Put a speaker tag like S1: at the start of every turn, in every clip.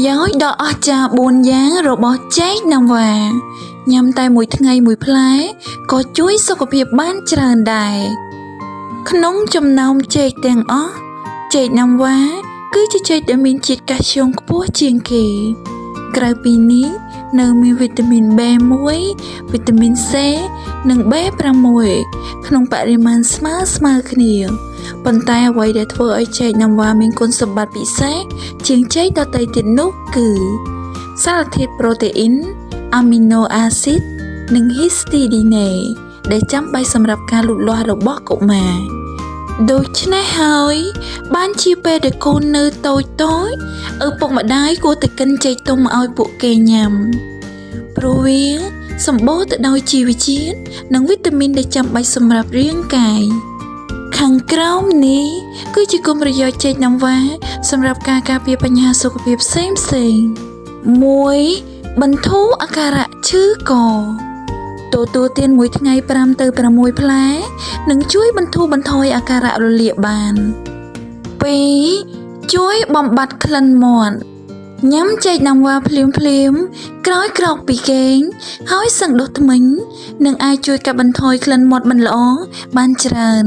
S1: យោជន៍ដ៏អស្ចារ្យ4យ៉ាងរបស់ចេកណាំវ៉ាញ៉ាំតែមួយថ្ងៃមួយផ្លែក៏ជួយសុខភាពបានច្រើនដែរក្នុងចំណោមចេកទាំងអស់ចេកណាំវ៉ាគឺជាចេកដែលមានជាតិកាល់ស្យូមខ្ពស់ជាងគេក្រៅពីនេះនៅមានវីតាមីន B1 វីតាមីន C និង B6 ក្នុងបរិមាណស្មើគ្នាប៉ុន្តែអ្វីដែលធ្វើឲ្យចេកណាំវ៉ាមានគុណសម្បត្តិពិសេសជាងចេកដទៃទៀតនោះគឺសារធាតុប្រូតេអ៊ីនអាមីណូអាស៊ីតនិងហ៊ីស្ទីឌីណេដែលចាំបាច់សម្រាប់ការលូតលាស់របស់កុមារដូច្នេះហើយបានជាពេលដែលកូននៅតូចឪពុកម្ដាយគួរតែកិនចេកទុំឲ្យពួកគេញ៉ាំព្រោះវាសម្បូរទៅដោយជីវជាតិនិងវីតាមីនដែលចាំបាច់សម្រាប់រាងកាយខាងក្រោមនេះគឺជាគុណប្រយោជន៍ចេកណាំវ៉ាសម្រាប់ការការពារបញ្ហាសុខភាពផ្សេង1បន្ធូរអាការៈឈឺកទទួលទានមួយថ្ងៃ5 ទៅ 6 ផ្លែនឹងជួយបន្ធូរបន្ថយអាការៈរលាកបាន2ជួយបំបត្តិក្លិនមាត់ញ៉ាំចេកណាំវ៉ាភ្លាមក្រោយក្រោកពីគេងហើយសឹងដុសធ្មេញនឹងអាចជួយកាត់បន្ថយក្លិនមាត់មិនល្អបានច្រើន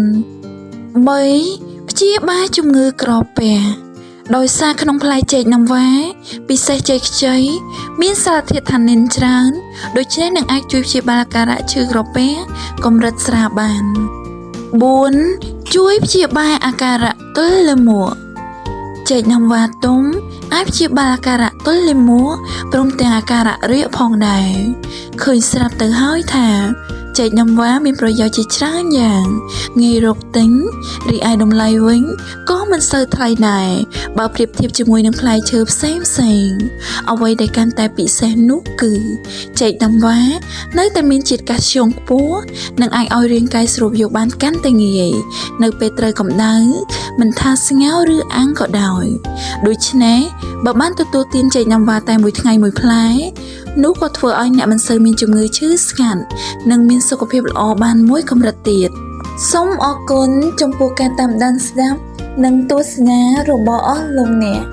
S1: 3ព្យាបាលជំងឺក្រពះដោយសារក្នុងផ្លែចេកណាំវ៉ាពិសេសចេកខ្ចីមានសារធាតុថានីនច្រើនដូច្នេះនឹងអាចជួយព្យាបាលអាការៈឈឺក្រពះកម្រិតស្រាលបាន4ជួយព្យាបាលអាការៈទល់លាមកចេកណាំវ៉ាទុំអាចព្យាបាលអាការៈទល់លាមកព្រមទាំងអាការៈរាគផងដែរឃើញស្រាប់ទៅហើយថាចេកណាំវ៉ាមានប្រយោជន៍ជាច្រើនយ៉ាងងាយរកទិញរីឯតម្លៃវិញក៏មិនសូវថ្លៃដែរបើប្រៀបធៀបជាមួយនឹងផ្លែឈើផ្សេងអ្វីដែលកាន់តែពិសេសនោះគឺចេកណាំវ៉ានៅតែមានជាតិកាល់ស្យូមខ្ពស់និងអាចឲ្យរាងកាយស្រូបយកបានកាន់តែងាយនៅពេលត្រូវកម្ដៅមិនថាស្ងោរឬអាំងក៏ដោយដូច្នេះបើបានទទួលទានចេកណាំវ៉ាតែមួយថ្ងៃមួយផ្លែនោះក៏ធ្វើឲ្យអ្នកមិនសូវមានជំងឺឈឺស្ងាត់និងមានសុខភាពល្អបានមួយកម្រិតទៀតសូមអរគុណចំពោះការតាមដានស្ដាប់និងទស្សនារបស់អស់លោកអ្នក